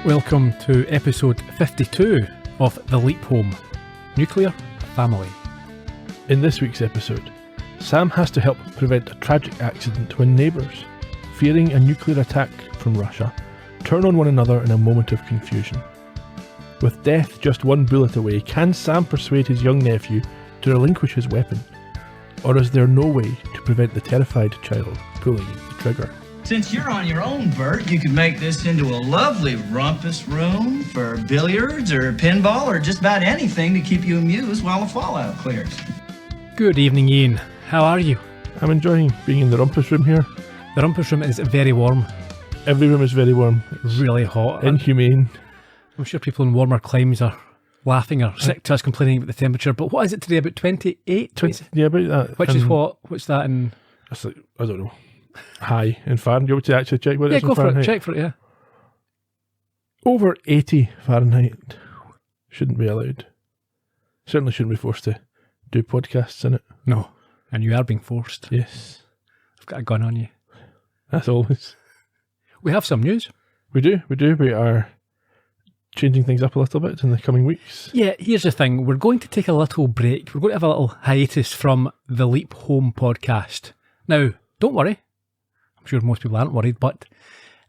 Welcome to episode 52 of The Leap Home, Nuclear Family. In this week's episode, Sam has to help prevent a tragic accident when neighbours, fearing a nuclear attack from Russia, turn on one another in a moment of confusion. With death just one bullet away, can Sam persuade his young nephew to relinquish his weapon? Or is there no way to prevent the terrified child pulling the trigger? Since you're on your own, Bert, you could make this into a lovely rumpus room for billiards or pinball or just about anything to keep you amused while the fallout clears. Good evening, Ian. How are you? I'm enjoying being in the rumpus room here. The rumpus room is very warm. Every room is very warm. It's really hot. Inhumane. I'm sure people in warmer climes are laughing or sick to us complaining about the temperature, but what is it today, about 28? 20, yeah, about that. Which is what? What's that in? That's like, I don't know. High in Fahrenheit. You want to actually check what it is in go Fahrenheit? for it. Check for it, yeah. Over 80 Fahrenheit shouldn't be allowed. Certainly shouldn't be forced to do podcasts in it. No. And you are being forced. Yes. I've got a gun on you. As always. We have some news. We do. We are changing things up a little bit in the coming weeks. Yeah, here's the thing. We're going to take a little break. We're going to have a little hiatus from the Leap Home podcast. Now, don't worry. I'm sure most people aren't worried, but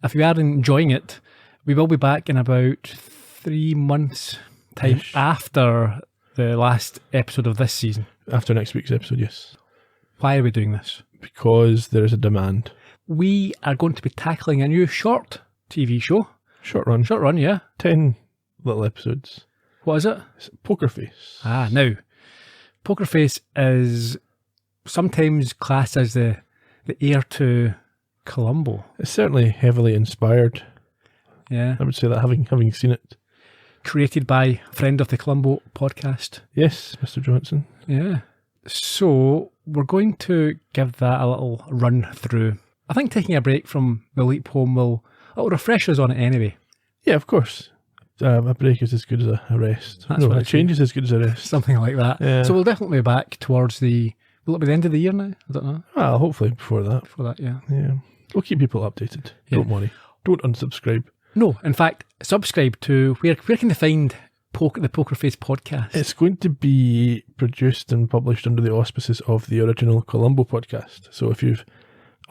if you are enjoying it, we will be back in about 3 months' time after the last episode of this season. After next week's episode, yes. Why are we doing this? Because there is a demand. We are going to be tackling a new short TV show. Short run. Short run, yeah. 10 little episodes. What is it? It's Poker Face. Now, Poker Face is sometimes classed as the heir to Columbo. It's certainly heavily inspired. Yeah. I would say that having seen it. Created by a friend of the Columbo podcast. Yes, Mr. Johnson. Yeah. So we're going to give that a little run through. I think taking a break from the Leap Home will refresh us on it anyway. Yeah, of course. A break is as good as a rest. That's what a change is as good as a rest. Something like that. Yeah. So we'll definitely be back towards will it be the end of the year now? I don't know. Well, hopefully before that. Before that, yeah. Yeah. We'll keep people updated. Yeah. Don't worry. Don't unsubscribe. No, in fact, subscribe to where can they find the Poker Face podcast? It's going to be produced and published under the auspices of the original Columbo podcast. So if you've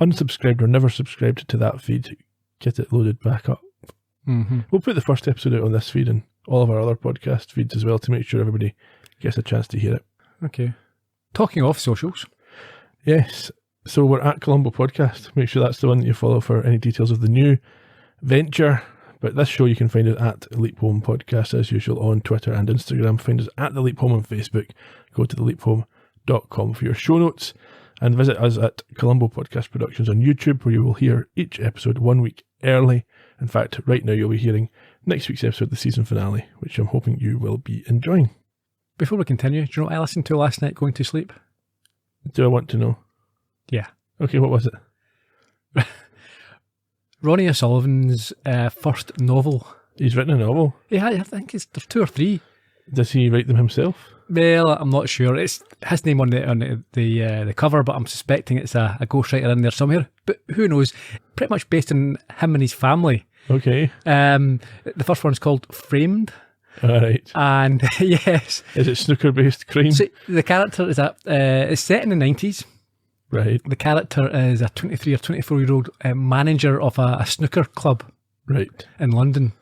unsubscribed or never subscribed to that feed, get it loaded back up. Mm-hmm. We'll put the first episode out on this feed and all of our other podcast feeds as well to make sure everybody gets a chance to hear it. Okay. Talking of socials. Yes. So we're at Columbo Podcast. Make sure that's the one that you follow for any details of the new venture. But this show you can find it at Leap Home Podcast as usual on Twitter and Instagram. Find us at The Leap Home on Facebook. Go to theleaphome.com for your show notes and visit us at Columbo Podcast Productions on YouTube, where you will hear each episode 1 week early. In fact, right now you'll be hearing next week's episode, the season finale, which I'm hoping you will be enjoying. Before we continue, do you know what I listened to last night going to sleep? Do I want to know? Yeah. Okay, what was it? Ronnie O'Sullivan's first novel. He's written a novel? Yeah, I think there's 2 or 3. Does he write them himself? Well, I'm not sure. It's his name on the cover, but I'm suspecting it's a ghostwriter in there somewhere. But who knows? Pretty much based on him and his family. Okay. The first one's called Framed. All right. And yes. Is it snooker-based crime? So the character is it's set in the 90s. Right. The character is a 23 or 24-year-old manager of a snooker club. Right. In London.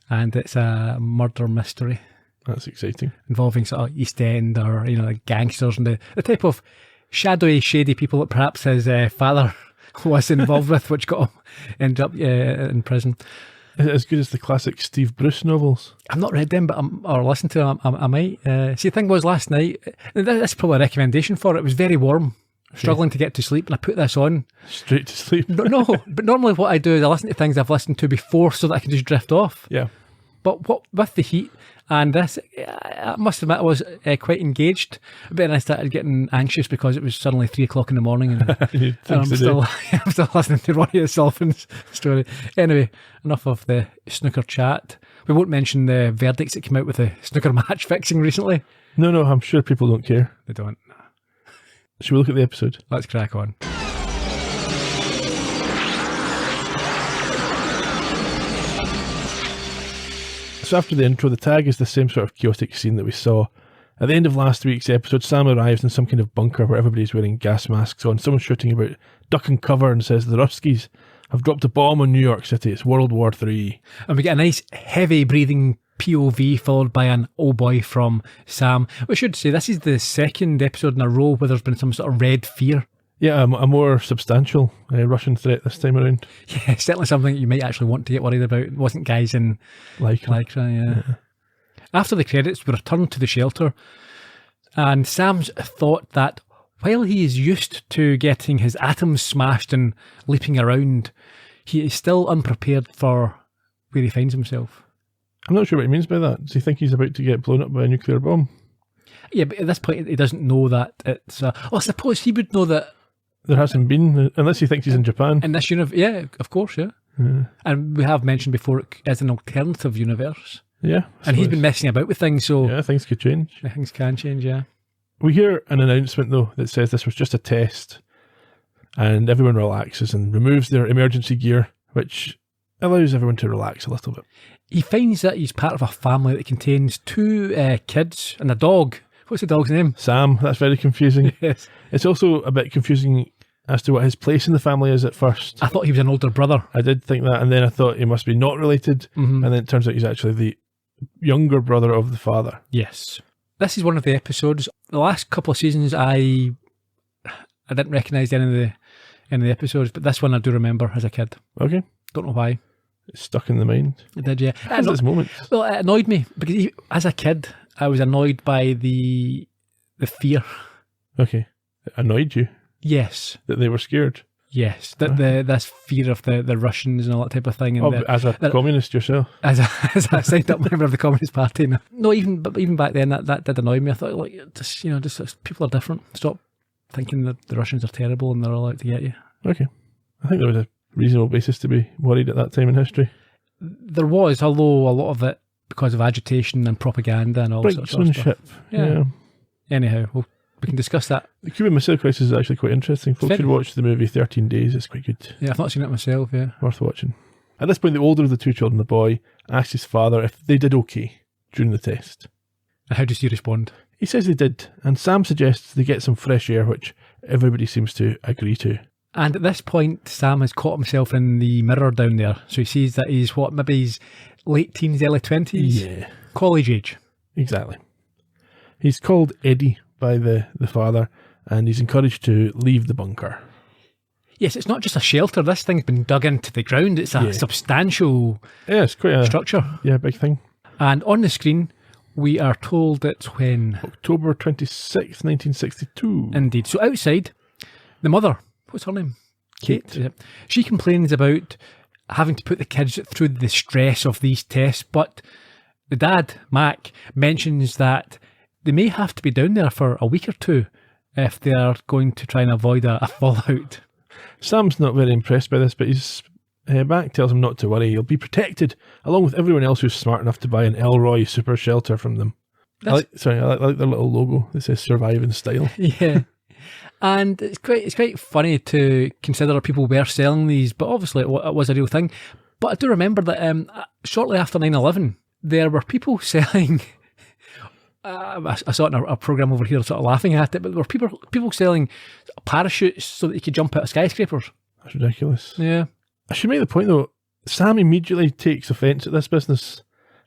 And it's a murder mystery. That's exciting. Involving sort of East End or, like gangsters and the type of shadowy, shady people that perhaps his father was involved with, which got him ended up in prison. Is it as good as the classic Steve Bruce novels? I've not read them, but or listened to them. I might. See, the thing was last night, this is probably a recommendation for it. It was very warm, struggling to get to sleep, and I put this on. Straight to sleep? No, but normally what I do is I listen to things I've listened to before so that I can just drift off. Yeah. But with the heat and this, I must admit I was quite engaged. But then I started getting anxious because it was suddenly 3 o'clock in the morning and I'm still listening to Ronnie O'Sullivan's story. Anyway, enough of the snooker chat. We won't mention the verdicts that came out with the snooker match fixing recently. No, I'm sure people don't care. They don't. Should we look at the episode? Let's crack on. So after the intro, the tag is the same sort of chaotic scene that we saw. At the end of last week's episode, Sam arrives in some kind of bunker where everybody's wearing gas masks on. Someone's shouting about duck and cover and says the Ruskies have dropped a bomb on New York City. It's World War III. And we get a nice heavy breathing POV followed by an oh boy from Sam. We should say this is the second episode in a row where there's been some sort of red fear. Yeah, a more substantial Russian threat this time around. Yeah, certainly something you might actually want to get worried about. It wasn't guys in Lycra, yeah. After the credits, we return to the shelter, and Sam's thought that while he is used to getting his atoms smashed and leaping around, he is still unprepared for where he finds himself. I'm not sure what he means by that. Does he think he's about to get blown up by a nuclear bomb? Yeah, but at this point, he doesn't know that it's... I suppose he would know that... There hasn't been, unless he thinks he's in Japan. In this universe, yeah, of course, yeah. And we have mentioned before it as an alternative universe. Yeah. And he's been messing about with things, so... Yeah, things could change. Things can change, yeah. We hear an announcement, though, that says this was just a test, and everyone relaxes and removes their emergency gear, which allows everyone to relax a little bit. He finds that he's part of a family that contains 2 kids and a dog. What's the dog's name? Sam. That's very confusing. Yes. It's also a bit confusing as to what his place in the family is at first. I thought he was an older brother. I did think that, and then I thought he must be not related, and then it turns out he's actually the younger brother of the father. Yes. This is one of the episodes. The last couple of seasons, I didn't recognise any of the episodes, but this one I do remember as a kid. Okay. Don't know why. It's stuck in the mind. It did, yeah. It has its moments. Well, it annoyed me because as a kid, I was annoyed by the fear. Okay. It annoyed you? Yes. That they were scared? Yes. That this fear of the Russians and all that type of thing. And as a communist yourself? As a signed up member of the Communist Party. No, even back then, that did annoy me. I thought, just people are different. Stop thinking that the Russians are terrible and they're all out to get you. Okay. I think there was a reasonable basis to be worried at that time in history. There was, although a lot of it because of agitation and propaganda and all sorts of stuff. Yeah. Anyhow, we can discuss that. The Cuban Missile Crisis is actually quite interesting. Folks should watch the movie 13 Days. It's quite good. Yeah, I've not seen it myself, yeah. Worth watching. At this point, the older of the 2 children, the boy, asks his father if they did okay during the test. And how does he respond? He says they did, and Sam suggests they get some fresh air, which everybody seems to agree to. And at this point, Sam has caught himself in the mirror down there. So he sees that he's maybe he's late teens, early 20s? Yeah. College age. Exactly. He's called Eddie by the father, and he's encouraged to leave the bunker. Yes, it's not just a shelter. This thing's been dug into the ground. It's a substantial it's quite a structure. Yeah, big thing. And on the screen, we are told it's when? October 26th, 1962. Indeed. So outside, the mother, what's her name? Kate. She complains about having to put the kids through the stress of these tests, but the dad, Mac, mentions that they may have to be down there for a week or 2 if they are going to try and avoid a fallout. Sam's not very impressed by this, but his Mac tells him not to worry. He'll be protected, along with everyone else who's smart enough to buy an Elroy super shelter from them. I like their little logo that says "Survive in Style." Yeah. And it's quite funny to consider people were selling these, but obviously it was a real thing. But I do remember that shortly after 9/11, there were people selling. I saw it in a programme over here, sort of laughing at it, but there were people selling parachutes so that you could jump out of skyscrapers. That's ridiculous. Yeah. I should make the point though, Sam immediately takes offence at this business,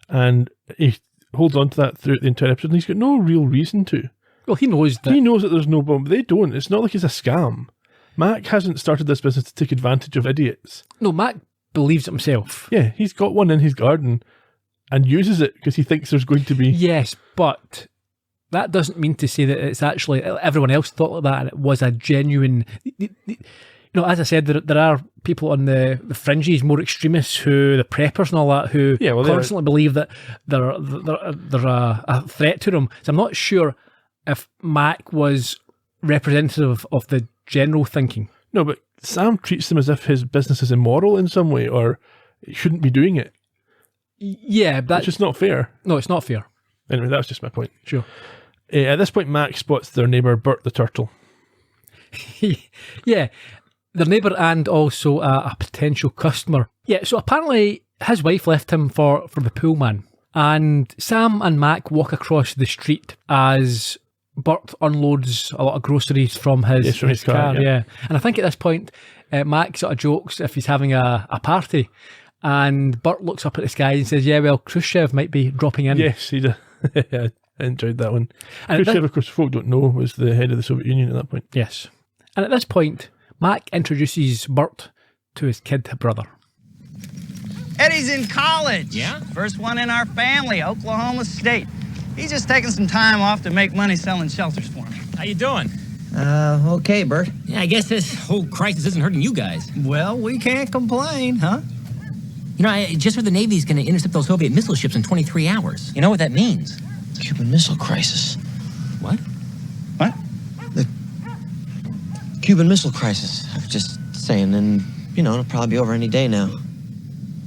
and he holds on to that throughout the entire episode, and he's got no real reason to. Well, he knows that. He knows that there's no bomb, but they don't. It's not like it's a scam. Mac hasn't started this business to take advantage of idiots. No, Mac believes it himself. Yeah, he's got one in his garden and uses it because he thinks there's going to be... Yes, but that doesn't mean to say that it's actually... Everyone else thought like that and it was a genuine... as I said, there are people on the fringes, more extremists, the preppers and all that, who constantly believe that they're a threat to them. So I'm not sure if Mac was representative of the general thinking. No, but Sam treats them as if his business is immoral in some way, or he shouldn't be doing it. Yeah, that's just not fair. No, it's not fair. Anyway, that was just my point. Sure. At this point, Mac spots their neighbour Bert the turtle. Yeah, their neighbour and also a potential customer. Yeah, so apparently his wife left him for the pool man. And Sam and Mac walk across the street as Bert unloads a lot of groceries from his car. Yeah. And I think at this point, Mac sort of jokes if he's having a party. And Bert looks up at the sky and says, yeah, well, Khrushchev might be dropping in. Yes, he did. I enjoyed that one. And Khrushchev, of course, folk don't know, was the head of the Soviet Union at that point. Yes. And at this point, Mac introduces Bert to his kid brother. Eddie's in college. Yeah? First one in our family, Oklahoma State. He's just taking some time off to make money selling shelters for me. How you doing? Okay, Bert. Yeah, I guess this whole crisis isn't hurting you guys. Well, we can't complain, huh? You know, I just heard the Navy's going to intercept those Soviet missile ships in 23 hours. You know what that means? Cuban Missile Crisis. What? What? The Cuban Missile Crisis. I was just saying, and, it'll probably be over any day now.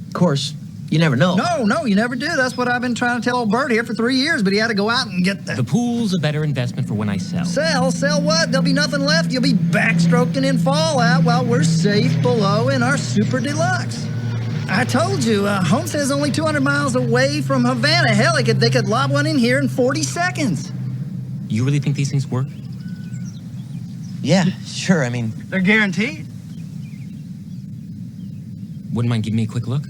Of course, you never know. No, you never do. That's what I've been trying to tell old Bert here for 3 years, but he had to go out and get The pool's a better investment for when I sell. Sell what? There'll be nothing left. You'll be backstroking in Fallout while we're safe below in our Super Deluxe. I told you, Homestead's only 200 miles away from Havana. Hell, they could lob one in here in 40 seconds. You really think these things work? Yeah, sure. They're guaranteed. Wouldn't mind giving me a quick look?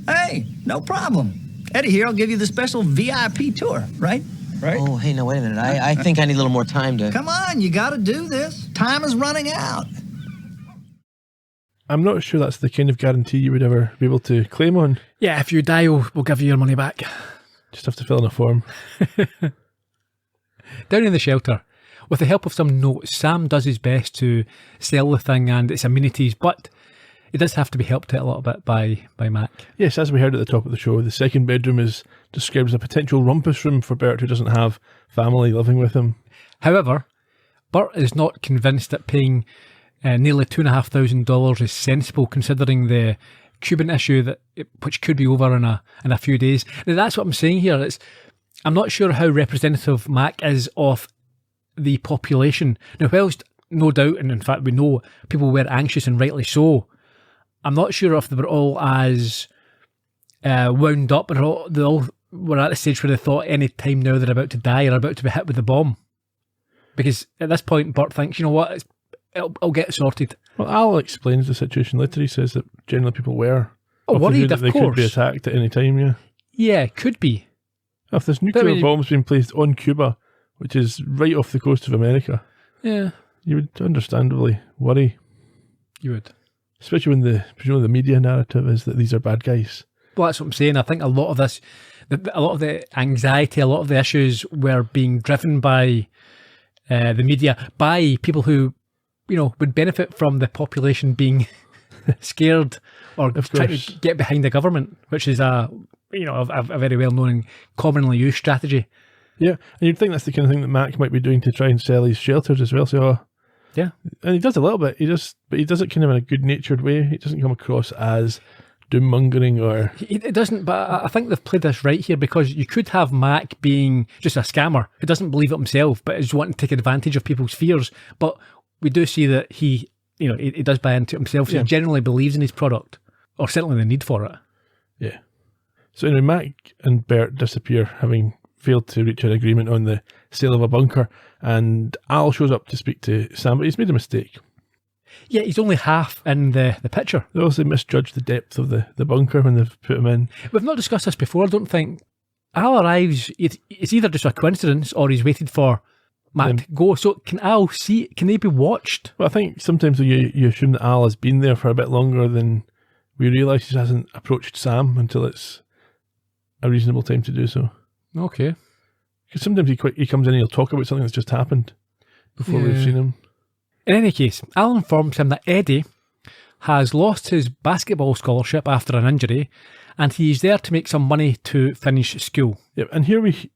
Hey, no problem. Eddie here will give you the special VIP tour, right? Right? Oh, hey, no, wait a minute. I think I need a little more time to... Come on, you got to do this. Time is running out. I'm not sure that's the kind of guarantee you would ever be able to claim on. Yeah, if you die, we'll give you your money back. Just have to fill in a form. Down in the shelter, with the help of some notes, Sam does his best to sell the thing and its amenities, but it does have to be helped out a little bit by Mac. Yes, as we heard at the top of the show, the second bedroom is described as a potential rumpus room for Bert, who doesn't have family living with him. However, Bert is not convinced that paying nearly $2,500 is sensible, considering the Cuban issue which could be over in a few days. Now, that's what I'm saying here. I'm not sure how representative Mac is of the population. Now, whilst no doubt, and in fact we know, people were anxious and rightly so, I'm not sure if they were all as wound up, and they all were at the stage where they thought any time now they're about to die or about to be hit with a bomb. Because at this point, Bert thinks, you know what, I'll get sorted. Well, Al explains the situation later. He says that generally people were worried, of they course. Could be attacked at any time, yeah. Yeah, could be. If there's nuclear bombs being placed on Cuba, which is right off the coast of America, yeah, you would understandably worry. You would. Especially when the media narrative is that these are bad guys. Well, that's what I'm saying. I think a lot of this, a lot of the anxiety, a lot of the issues were being driven by the media, by people who, would benefit from the population being scared or trying to get behind the government, which is a very well-known and commonly used strategy. Yeah, and you'd think that's the kind of thing that Mac might be doing to try and sell his shelters as well. So, yeah, and he does a little bit. But he does it kind of in a good-natured way. He doesn't come across as doom-mongering or... It doesn't, but I think they've played this right here, because you could have Mac being just a scammer who doesn't believe it himself, but is wanting to take advantage of people's fears. But we do see that he does buy into it himself, so he genuinely believes in his product, or certainly the need for it. Yeah. So anyway, Mac and Bert disappear, having failed to reach an agreement on the sale of a bunker, and Al shows up to speak to Sam, but he's made a mistake. Yeah, he's only half in the picture. They also misjudged the depth of the bunker when they've put him in. We've not discussed this before, I don't think. Al arrives, it's either just a coincidence or he's waited for Mac to go. So can Al see, can they be watched? Well, I think sometimes you assume that Al has been there for a bit longer than we realise. He hasn't approached Sam until it's a reasonable time to do so. Okay. Because sometimes he comes in and he'll talk about something that's just happened before we've seen him. In any case, Al informs him that Eddie has lost his basketball scholarship after an injury, and he's there to make some money to finish school. Yep, and here we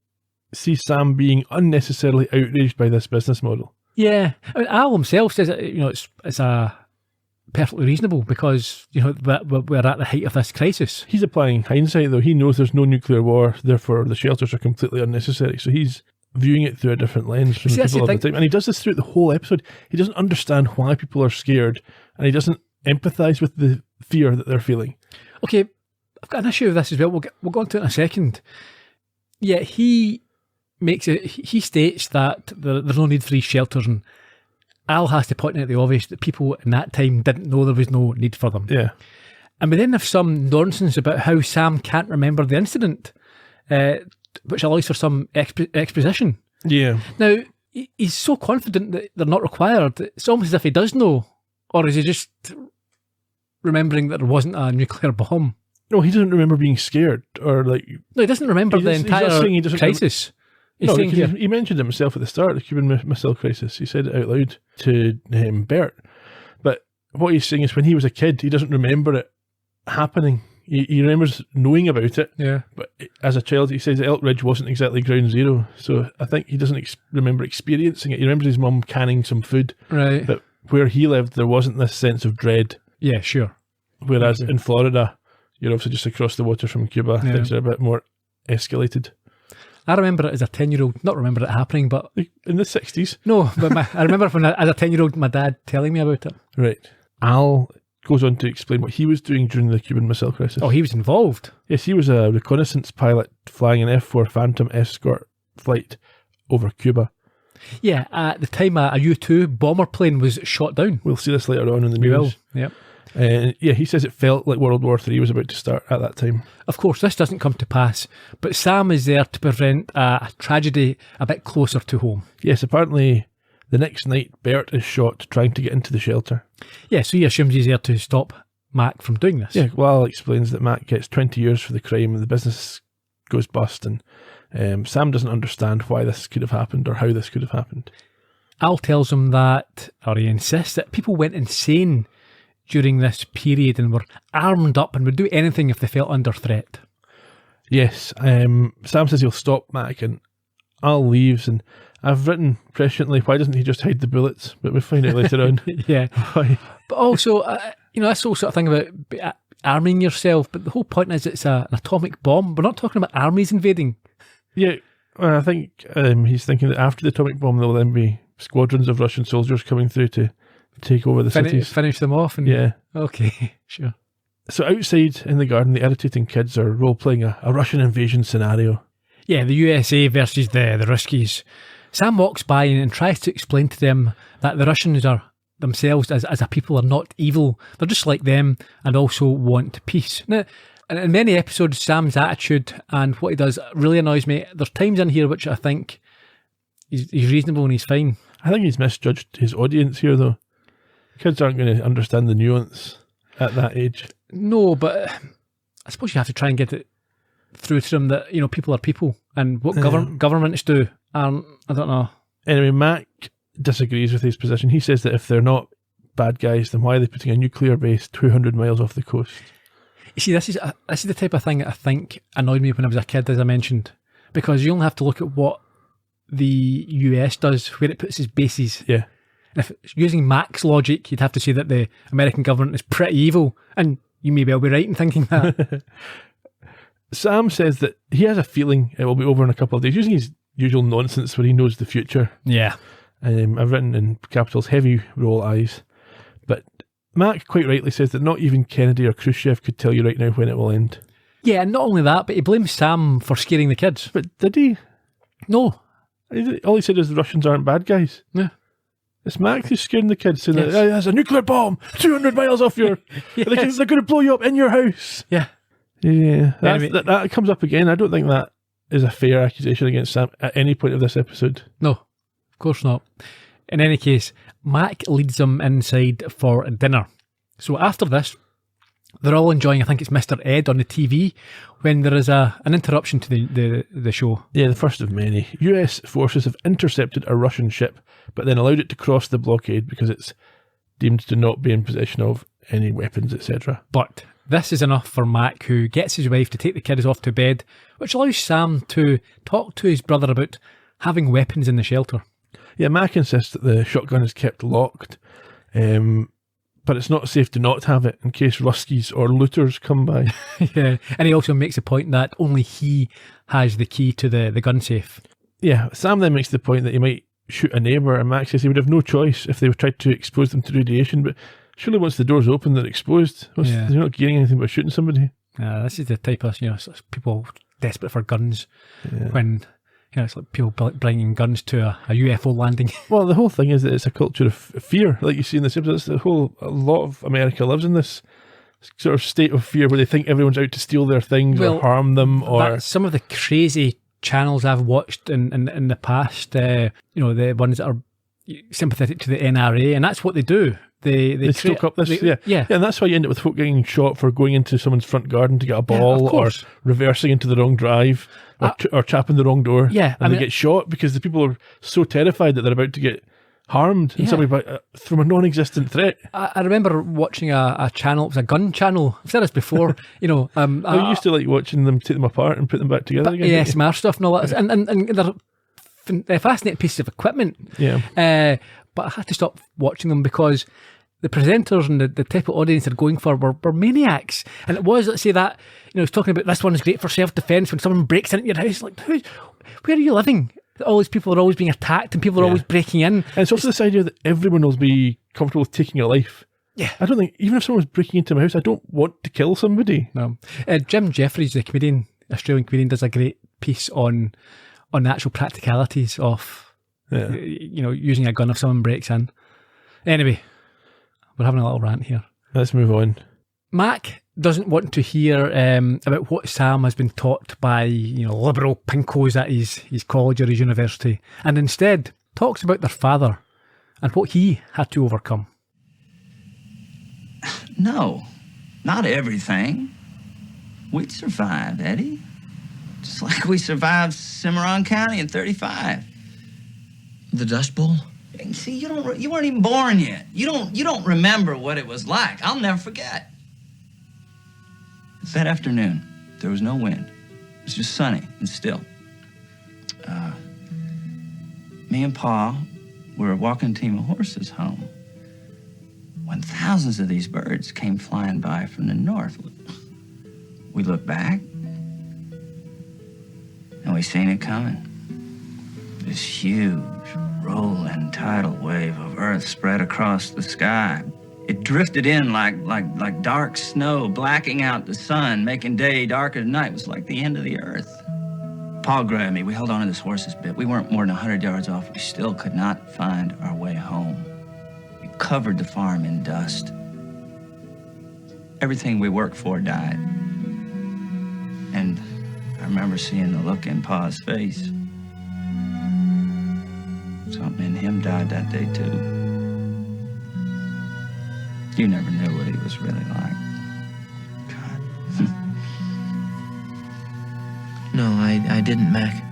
see Sam being unnecessarily outraged by this business model. Yeah, I mean, Al himself says that, it's a perfectly reasonable, because we're at the height of this crisis. He's applying hindsight, though. He knows there's no nuclear war, therefore the shelters are completely unnecessary. So he's viewing it through a different lens from the people of the time. And he does this throughout the whole episode. He doesn't understand why people are scared, and he doesn't empathise with the fear that they're feeling. Okay, I've got an issue with this as well. We'll go into it in a second. Yeah, he states that there's no need for these shelters, and Al has to point out the obvious that people in that time didn't know there was no need for them. Yeah. And we then have some nonsense about how Sam can't remember the incident, which allows for some exposition. Yeah. Now, he's so confident that they're not required. It's almost as if he does know, or is he just remembering that there wasn't a nuclear bomb? No, he doesn't remember being scared, or like... No, he doesn't remember the entire crisis. No, he mentioned it himself at the start, the Cuban Missile Crisis. He said it out loud to Bert. But what he's saying is when he was a kid, he doesn't remember it happening. He remembers knowing about it. Yeah. But as a child, he says that Elk Ridge wasn't exactly ground zero. So I think he doesn't remember experiencing it. He remembers his mum canning some food. Right. But where he lived, there wasn't this sense of dread. Yeah, sure. Whereas in Florida, you're obviously just across the water from Cuba. Yeah. Things are a bit more escalated. I remember it as a 10-year-old, not remember it happening, but... In the 60s? No, but I remember as a 10-year-old, my dad telling me about it. Right. Al goes on to explain what he was doing during the Cuban Missile Crisis. Oh, he was involved? Yes, he was a reconnaissance pilot flying an F-4 Phantom escort flight over Cuba. Yeah, at the time a U-2 bomber plane was shot down. We'll see this later on in the news. We will, yep. Yeah, he says it felt like World War III was about to start at that time. Of course, this doesn't come to pass, but Sam is there to prevent a tragedy a bit closer to home. Yes, apparently the next night Bert is shot trying to get into the shelter. Yeah, so he assumes he's there to stop Mac from doing this. Yeah, Al explains that Mac gets 20 years for the crime and the business goes bust, and Sam doesn't understand why this could have happened or how this could have happened. Al tells him that, or he insists that people went insane during this period and were armed up and would do anything if they felt under threat. Yes, Sam says he'll stop Mac, and Al leaves, and I've written presciently, why doesn't he just hide the bullets? But we'll find out later on. Yeah. Why? But also, this whole sort of thing about arming yourself, but the whole point is it's an atomic bomb. We're not talking about armies invading. Yeah, well, I think he's thinking that after the atomic bomb, there will then be squadrons of Russian soldiers coming through to take over the cities. Finish them off? And yeah. Okay, sure. So outside in the garden, the irritating kids are role-playing a Russian invasion scenario. Yeah, the USA versus the Ruskies. Sam walks by and tries to explain to them that the Russians are themselves as a people are not evil. They're just like them and also want peace. Now, in many episodes, Sam's attitude and what he does really annoys me. There's times in here which I think he's reasonable and he's fine. I think he's misjudged his audience here, though. Kids aren't going to understand the nuance at that age. No, but I suppose you have to try and get it through to them that, people are people and what governments do. I don't know. Anyway, Mac disagrees with his position. He says that if they're not bad guys, then why are they putting a nuclear base 200 miles off the coast? You see, this is the type of thing that I think annoyed me when I was a kid, as I mentioned, because you only have to look at what the US does, where it puts its bases. Yeah. And if using Mac's logic, you'd have to say that the American government is pretty evil, and you may well be right in thinking that. Sam says that he has a feeling it will be over in a couple of days, using his usual nonsense where he knows the future. Yeah. I've written in capitals, heavy roll eyes. But Mac quite rightly says that not even Kennedy or Khrushchev could tell you right now when it will end. Yeah, and not only that, but he blames Sam for scaring the kids. But did he? No. All he said is the Russians aren't bad guys. Yeah. It's Mac who's scaring the kids, saying that there's a nuclear bomb 200 miles off your... Yes. They're going to blow you up in your house. Yeah. Yeah. Anyway. That comes up again. I don't think that is a fair accusation against Sam at any point of this episode. No, of course not. In any case, Mac leads them inside for dinner. So after this, they're all enjoying, I think it's Mr. Ed on the TV, when there is an interruption to the show. Yeah, the first of many. US forces have intercepted a Russian ship, but then allowed it to cross the blockade because it's deemed to not be in possession of any weapons, etc. But this is enough for Mac, who gets his wife to take the kids off to bed, which allows Sam to talk to his brother about having weapons in the shelter. Yeah, Mac insists that the shotgun is kept locked, but it's not safe to not have it in case Ruskies or looters come by. Yeah, and he also makes the point that only he has the key to the gun safe. Yeah, Sam then makes the point that he might shoot a neighbour, and Mac says he would have no choice if they tried to expose them to radiation, but surely once the door's open, they're exposed. You're not getting anything but shooting somebody. This is the type of, sort of people desperate for guns when, it's like people bringing guns to a UFO landing. Well, the whole thing is that it's a culture of fear, like you see in this episode. A lot of America lives in this sort of state of fear where they think everyone's out to steal their things or harm them. Or some of the crazy channels I've watched in the past, the ones that are sympathetic to the NRA, and that's what they do. They stoke up this, and that's why you end up with folk getting shot for going into someone's front garden to get a ball, or reversing into the wrong drive, or chapping the wrong door. Yeah, and they get shot because the people are so terrified that they're about to get harmed in some way from a non-existent threat. I remember watching a channel. It was a gun channel. I've said this before. I used to like watching them take them apart and put them back together again. Yeah, SMR stuff and all that, and they're fascinating pieces of equipment. Yeah. But I had to stop watching them because the presenters and the type of audience they're going for were maniacs. And it was, let's say that, it's talking about this one's great for self-defence when someone breaks into your house. Like, where are you living? All these people are always being attacked and people are always breaking in. And it's also this idea that everyone will be comfortable with taking a life. Yeah. I don't think, even if someone's breaking into my house, I don't want to kill somebody. No. Jim Jeffries, the comedian, Australian comedian, does a great piece on the actual practicalities of using a gun if someone breaks in. Anyway, we're having a little rant here. Let's move on. Mac doesn't want to hear about what Sam has been taught by liberal pinkos at his college or his university, and instead talks about their father and what he had to overcome. No, not everything. We survived, Eddie. Just like we survived Cimarron County in 35. The Dust Bowl? See, you weren't even born yet. You don't remember what it was like. I'll never forget. That afternoon, there was no wind. It was just sunny and still. Me and Pa were walking a team of horses home when thousands of these birds came flying by from the north. We looked back, and we seen it coming. This huge, rolling tidal wave of earth spread across the sky. It drifted in like dark snow, blacking out the sun, making day darker than night. It was like the end of the earth. Pa grabbed me. We held on to this horse's bit. We weren't more than 100 yards off. We still could not find our way home. We covered the farm in dust. Everything we worked for died. And I remember seeing the look in Pa's face. Something in him died that day, too. You never knew what he was really like. God. No, I didn't, Mac.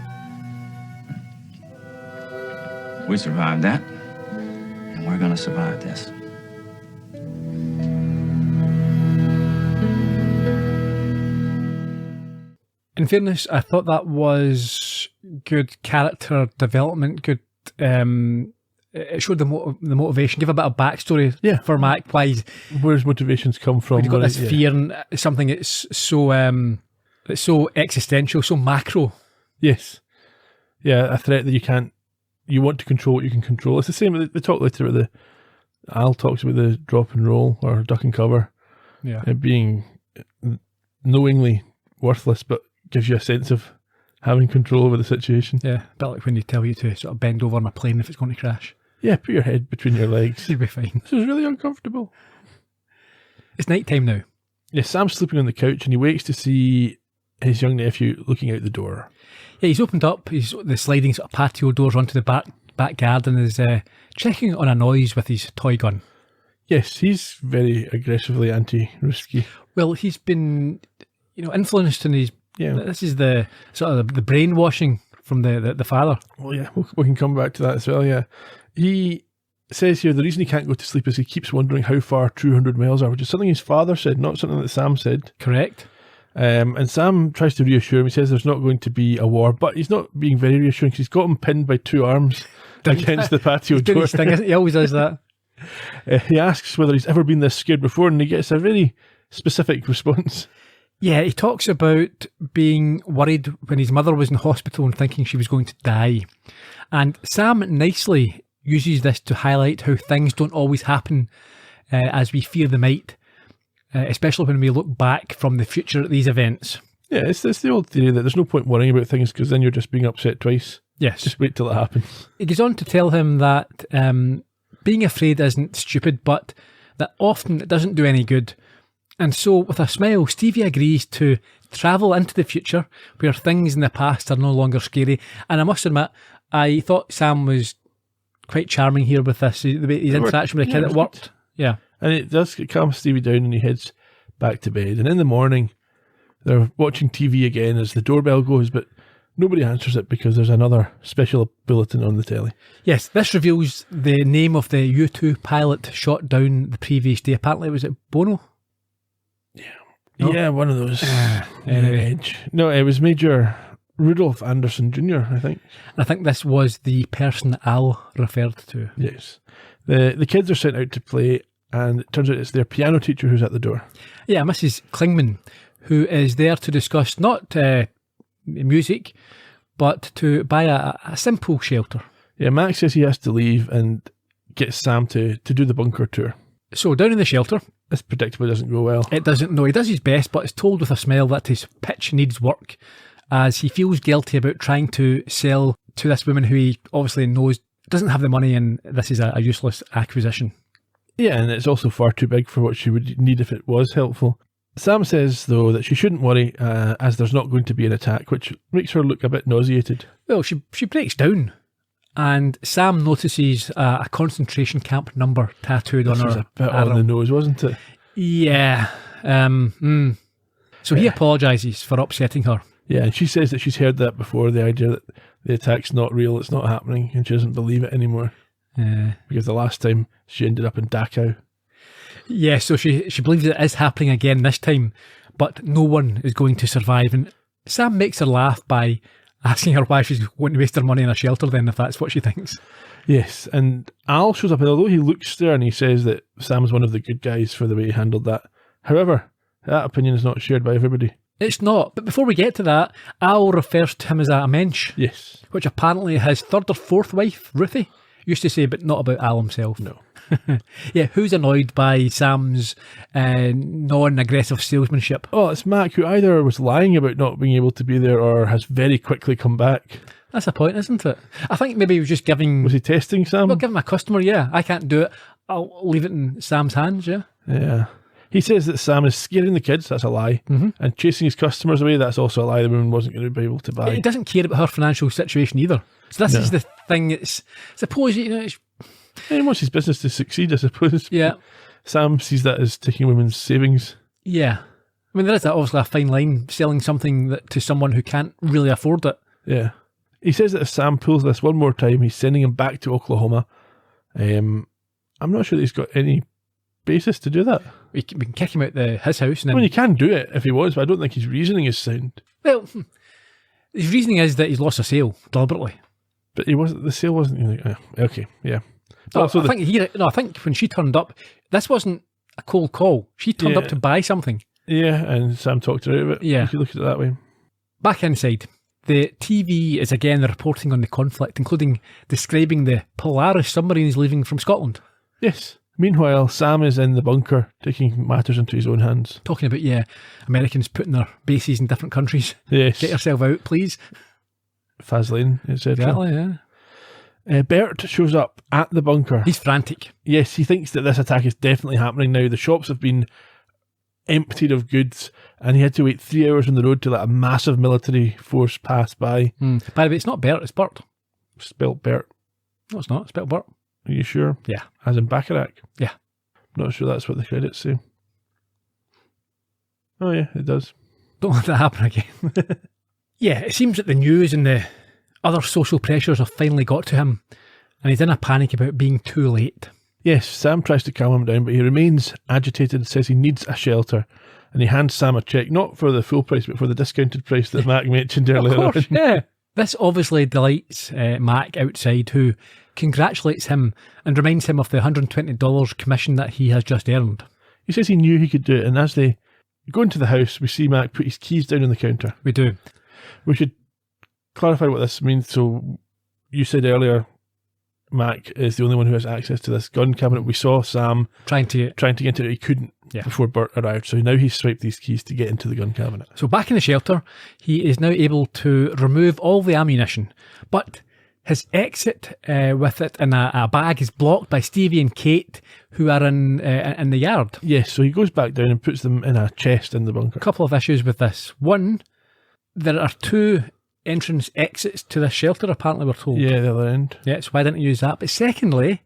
We survived that, and we're gonna survive this. In fairness, I thought that was good character development, good. It showed the motivation, give a bit of backstory for Mac, why where his motivations come from. He's got this fear and something that's so existential, so macro. Yes. Yeah, a threat that you want to control what you can control. It's the same, they talk later about Al talks about the drop and roll or duck and cover. Yeah. It being knowingly worthless, but gives you a sense of having control over the situation. Yeah, a bit like when they tell you to sort of bend over on a plane if it's going to crash. Yeah, put your head between your legs. You'll be fine. This is really uncomfortable. It's night time now. Yeah, Sam's sleeping on the couch and he wakes to see his young nephew looking out the door. Yeah, he's opened up the sliding sort of patio doors onto the back garden and is checking on a noise with his toy gun. Yes, he's very aggressively anti-risky. Well, he's been, influenced, and this is the sort of the brainwashing from the father. Well, yeah, we can come back to that as well, yeah. He says here the reason he can't go to sleep is he keeps wondering how far 200 miles are, which is something his father said, not something that Sam said. Correct. And Sam tries to reassure him. He says there's not going to be a war, but he's not being very reassuring because he's got him pinned by two arms against the patio door. He always does that. He asks whether he's ever been this scared before, and he gets a very specific response. Yeah, he talks about being worried when his mother was in hospital and thinking she was going to die. And Sam nicely uses this to highlight how things don't always happen as we fear they might. especially when we look back from the future at these events. Yeah, it's the old theory that there's no point worrying about things because then you're just being upset twice. Yes. Just wait till it happens. He goes on to tell him that being afraid isn't stupid, but that often it doesn't do any good. And so, with a smile, Stevie agrees to travel into the future where things in the past are no longer scary. And I must admit, I thought Sam was quite charming here with this. His interaction with the kid, it worked. Good. Yeah. And it does calm Stevie down and he heads back to bed. And in the morning, they're watching TV again as the doorbell goes, but nobody answers it because there's another special bulletin on the telly. Yes, this reveals the name of the U-2 pilot shot down the previous day. Apparently, was it Bono? Yeah. No? Yeah, one of those. Edge. No, it was Major Rudolph Anderson Jr., I think. I think this was the person that Al referred to. Yes. The kids are sent out to play, and it turns out it's their piano teacher who's at the door. Yeah, Mrs. Klingman, who is there to discuss not music, but to buy a simple shelter. Yeah, Max says he has to leave and gets Sam to do the bunker tour. So down in the shelter. This predictably doesn't go well. It doesn't. No, he does his best, but it's told with a smile that his pitch needs work, as he feels guilty about trying to sell to this woman who he obviously knows doesn't have the money, and this is a useless acquisition. Yeah, and it's also far too big for what she would need if it was helpful. Sam says, though, that she shouldn't worry, as there's not going to be an attack, which makes her look a bit nauseated. Well, she breaks down, and Sam notices a concentration camp number tattooed on her. This was a bit on the nose, wasn't it? Yeah. So he apologises for upsetting her. Yeah, and she says that she's heard that before, the idea that the attack's not real, it's not happening, and she doesn't believe it anymore. Because the last time she ended up in Dachau. Yeah, so she believes it is happening again this time, but no one is going to survive. And Sam makes her laugh by asking her why she's going to waste her money in a shelter then, if that's what she thinks. Yes, and Al shows up, and although he looks stern, he says that Sam's one of the good guys for the way he handled that. However, that opinion is not shared by everybody. It's not, but before we get to that, Al refers to him as a mensch. Yes. Which apparently his third or fourth wife, Ruthie, used to say, but not about Al himself. No. Yeah, who's annoyed by Sam's non-aggressive salesmanship? Oh, it's Mac, who either was lying about not being able to be there or has very quickly come back. That's the point, isn't it? I think maybe he was just giving... Was he testing Sam? Well, giving a customer, yeah. I can't do it. I'll leave it in Sam's hands, yeah. Yeah. He says that Sam is scaring the kids, that's a lie, and chasing his customers away, that's also a lie. The woman wasn't going to be able to buy. He doesn't care about her financial situation either. So this is the thing. It's suppose, you know... He wants his business to succeed, I suppose. Yeah. Sam sees that as taking women's savings. Yeah. I mean, there is obviously a fine line, selling something that to someone who can't really afford it. Yeah. He says that if Sam pulls this one more time, he's sending him back to Oklahoma. I'm not sure that he's got any basis to do that. We can kick him out his house. And then, I mean, he can do it if he wants, but I don't think his reasoning is sound. Well, his reasoning is that he's lost a sale deliberately. But the sale wasn't like, okay, yeah. I think when she turned up, this wasn't a cold call. She turned up to buy something. Yeah, and Sam talked her out of it. Yeah. If you look at it that way. Back inside, the TV is again reporting on the conflict, including describing the Polaris submarines leaving from Scotland. Yes. Meanwhile, Sam is in the bunker, taking matters into his own hands. Talking about, Americans putting their bases in different countries. Yes. Get yourself out, please. Faslane, etc. Exactly, yeah. Bert shows up at the bunker. He's frantic. Yes, he thinks that this attack is definitely happening now. The shops have been emptied of goods, and he had to wait 3 hours on the road to let a massive military force pass by. By the way, it's not Bert, it's Bert. Spelt Bert. No, it's not. It's spelled Bert. Are you sure? Yeah. As in Bacharach? Yeah. Not sure that's what the credits say. Oh yeah, it does. Don't let that happen again. Yeah, it seems that the news and the other social pressures have finally got to him, and he's in a panic about being too late. Yes, Sam tries to calm him down, but he remains agitated, says he needs a shelter, and he hands Sam a cheque, not for the full price, but for the discounted price that Mac mentioned earlier. Of course, yeah. This obviously delights Mac outside, who congratulates him and reminds him of the $120 commission that he has just earned. He says he knew he could do it, and as they go into the house, we see Mac put his keys down on the counter. We do. We should clarify what this means. So, you said earlier, Mac is the only one who has access to this gun cabinet. We saw Sam Trying to get into it. He couldn't before Bert arrived. So now he's swiped these keys to get into the gun cabinet. So back in the shelter, he is now able to remove all the ammunition, but his exit with it in a bag is blocked by Stevie and Kate, who are in the yard. Yes, so he goes back down and puts them in a chest in the bunker. A couple of issues with this. One, there are 2 entrance exits to this shelter, apparently we're told. Yeah, the other end. Yeah, so why didn't you use that? But secondly,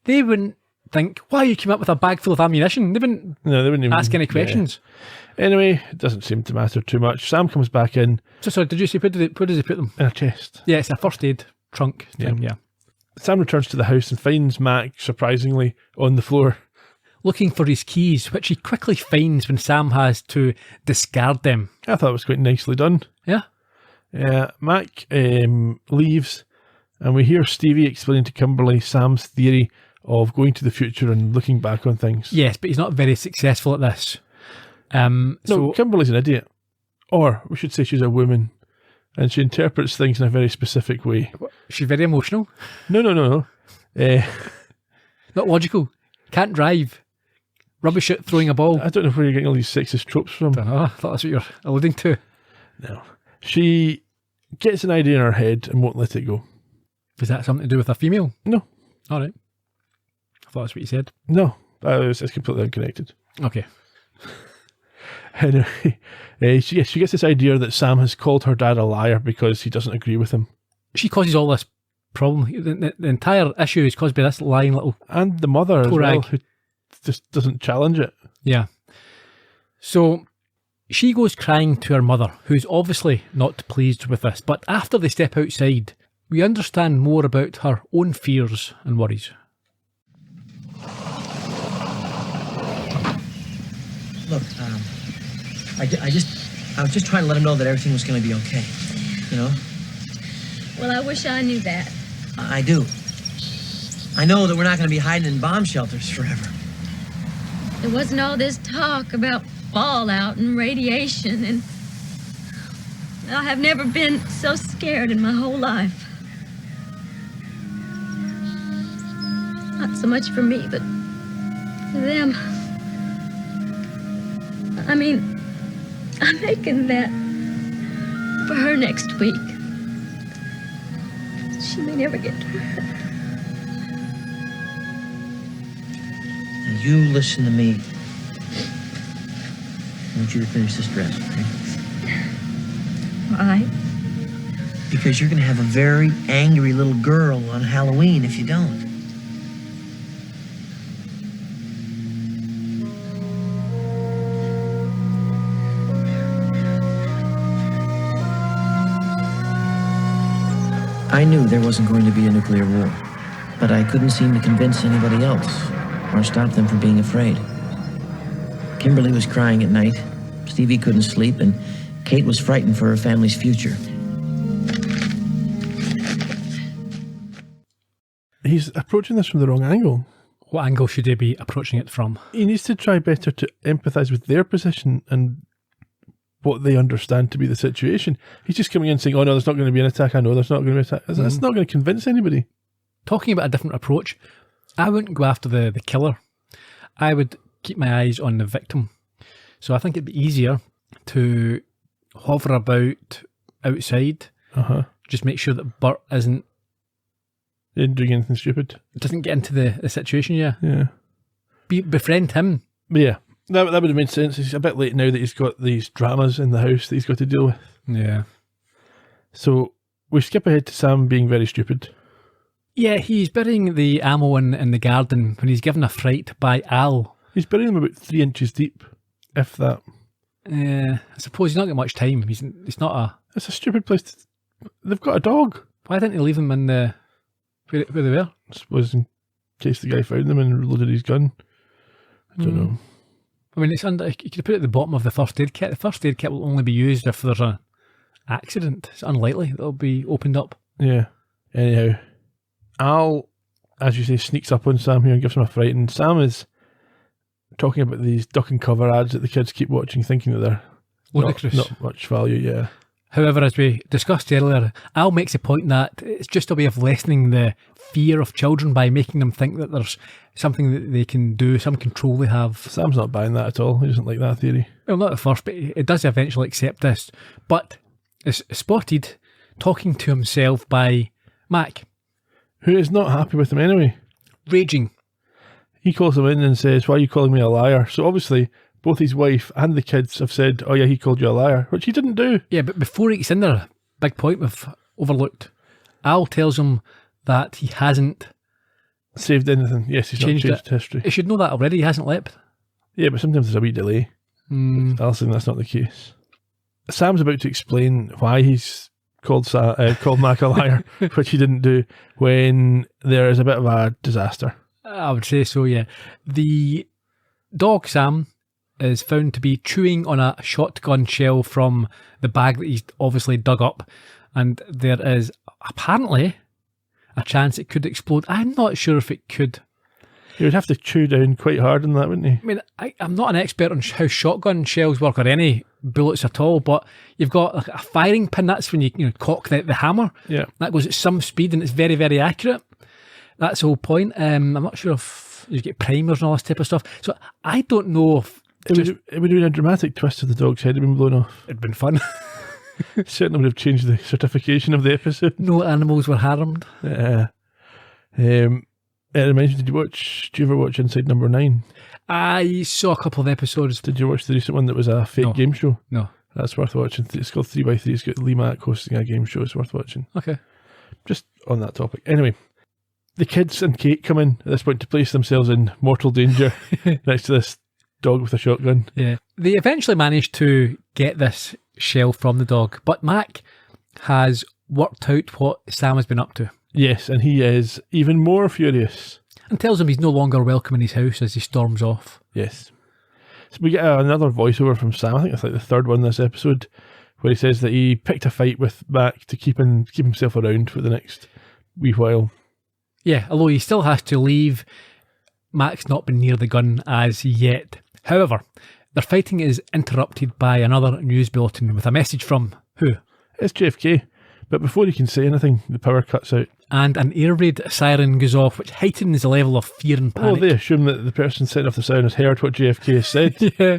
they wouldn't think, why you came up with a bag full of ammunition? They wouldn't even ask any questions. Yeah. Anyway, it doesn't seem to matter too much. Sam comes back in. So sorry, did you say, where does he put them? In a chest. Yeah, it's a first aid trunk thing, yeah. Sam returns to the house and finds Mac, surprisingly, on the floor. Looking for his keys, which he quickly finds when Sam has to discard them. I thought it was quite nicely done. Yeah. Mac leaves, and we hear Stevie explaining to Kimberly Sam's theory of going to the future and looking back on things. Yes, but he's not very successful at this. No, Kimberly's an idiot. Or, we should say she's a woman, and she interprets things in a very specific way. She's very emotional. No. Not logical. Can't drive. Rubbish at throwing a ball. I don't know where you're getting all these sexist tropes from. I thought that's what you're alluding to. No. She gets an idea in her head and won't let it go. Is that something to do with a female? No. All right. I thought that's what you said. No. It's completely unconnected. Okay. Anyway, she gets this idea that Sam has called her dad a liar because he doesn't agree with him. She causes all this problem. The entire issue is caused by this lying little... And the mother as well, who just doesn't challenge it. Yeah. So she goes crying to her mother, who's obviously not pleased with this. But after they step outside, we understand more about her own fears and worries. Look, I was just trying to let him know that everything was going to be okay, you know? Well, I wish I knew that. I do. I know that we're not going to be hiding in bomb shelters forever. There wasn't all this talk about fallout and radiation, and I have never been so scared in my whole life. Not so much for me, but for them. I mean, I'm making that for her next week. She may never get to her. Now you listen to me. I want you to finish this dress, okay? Why? Because you're going to have a very angry little girl on Halloween if you don't. I knew there wasn't going to be a nuclear war, but I couldn't seem to convince anybody else or stop them from being afraid. Kimberly was crying at night, Stevie couldn't sleep, and Kate was frightened for her family's future. He's approaching this from the wrong angle. What angle should he be approaching it from? He needs to try better to empathise with their position and what they understand to be the situation. He's just coming in saying, oh no, there's not going to be an attack. I know there's not going to be an attack. That's not going to convince anybody. Talking about a different approach, I wouldn't go after the killer. I would keep my eyes on the victim. So I think it'd be easier to hover about outside. Just make sure that Bert isn't doing anything stupid. Doesn't get into the situation, Yeah. Befriend him. Yeah. That would have made sense. It's a bit late now that he's got these dramas in the house that he's got to deal with. Yeah. So we skip ahead to Sam being very stupid. Yeah, he's burying the ammo in the garden when he's given a fright by Al. He's burying them about 3 inches deep, if that. I suppose he's not got much time. It's not a... It's a stupid place. They've got a dog. Why didn't he leave them in the... where they were? I suppose in case the guy found them and reloaded his gun. I don't know. I mean, it's under. You could put it at the bottom of the first aid kit. The first aid kit will only be used if there's an accident. It's unlikely that it'll be opened up. Yeah. Anyhow, Al, as you say, sneaks up on Sam here and gives him a fright. And Sam is talking about these duck and cover ads that the kids keep watching, thinking that they're not much value. Yeah. However, as we discussed earlier, Al makes the point that it's just a way of lessening the fear of children by making them think that there's something that they can do, some control they have. Sam's not buying that at all. He doesn't like that theory. Well, not at first, but it does eventually accept this. But it's spotted talking to himself by Mac. Who is not happy with him anyway. Raging. He calls him in and says, "Why are you calling me a liar?" So obviously, both his wife and the kids have said, "Oh yeah, he called you a liar," which he didn't do. Yeah, but before he gets in there, big point we've overlooked. Al tells him that he hasn't saved anything. Yes, he's not changed history. He should know that already. He hasn't leapt. Yeah, but sometimes there's a wee delay. Al's saying that's not the case. Sam's about to explain why he's called Mac a liar, which he didn't do, when there is a bit of a disaster. I would say so, yeah. The dog, Sam, is found to be chewing on a shotgun shell from the bag that he's obviously dug up, and there is apparently a chance it could explode. I'm not sure if it could. He would have to chew down quite hard on that, wouldn't he? I mean, I'm not an expert on how shotgun shells work or any bullets at all, but you've got like a firing pin. That's when you cock the hammer. Yeah. That goes at some speed and it's very, very accurate. That's the whole point. I'm not sure if you get primers and all this type of stuff. So I don't know if... It would have been a dramatic twist if the dog's head had been blown off. It'd been fun. Certainly would have changed the certification of the episode. No animals were harmed. It reminds me, do you ever watch Inside Number 9? I saw a couple of episodes. Did you watch the recent one that was a fake game show? No. That's worth watching. It's called 3x3. It's got Lee Mack hosting a game show. It's worth watching. Okay. Just on that topic. Anyway, the kids and Kate come in at this point to place themselves in mortal danger next to this dog with a shotgun. Yeah. They eventually manage to get this shell from the dog, but Mac has worked out what Sam has been up to. Yes, and he is even more furious. And tells him he's no longer welcome in his house as he storms off. Yes. So we get another voiceover from Sam. I think it's like the third one this episode, where he says that he picked a fight with Mac to keep himself around for the next wee while. Yeah, although he still has to leave. Mac's not been near the gun as yet. However, their fighting is interrupted by another news bulletin with a message from who? It's JFK. But before he can say anything, the power cuts out. And an air raid siren goes off, which heightens the level of fear and panic. Oh, they assume that the person setting off the siren has heard what JFK has said. Yeah.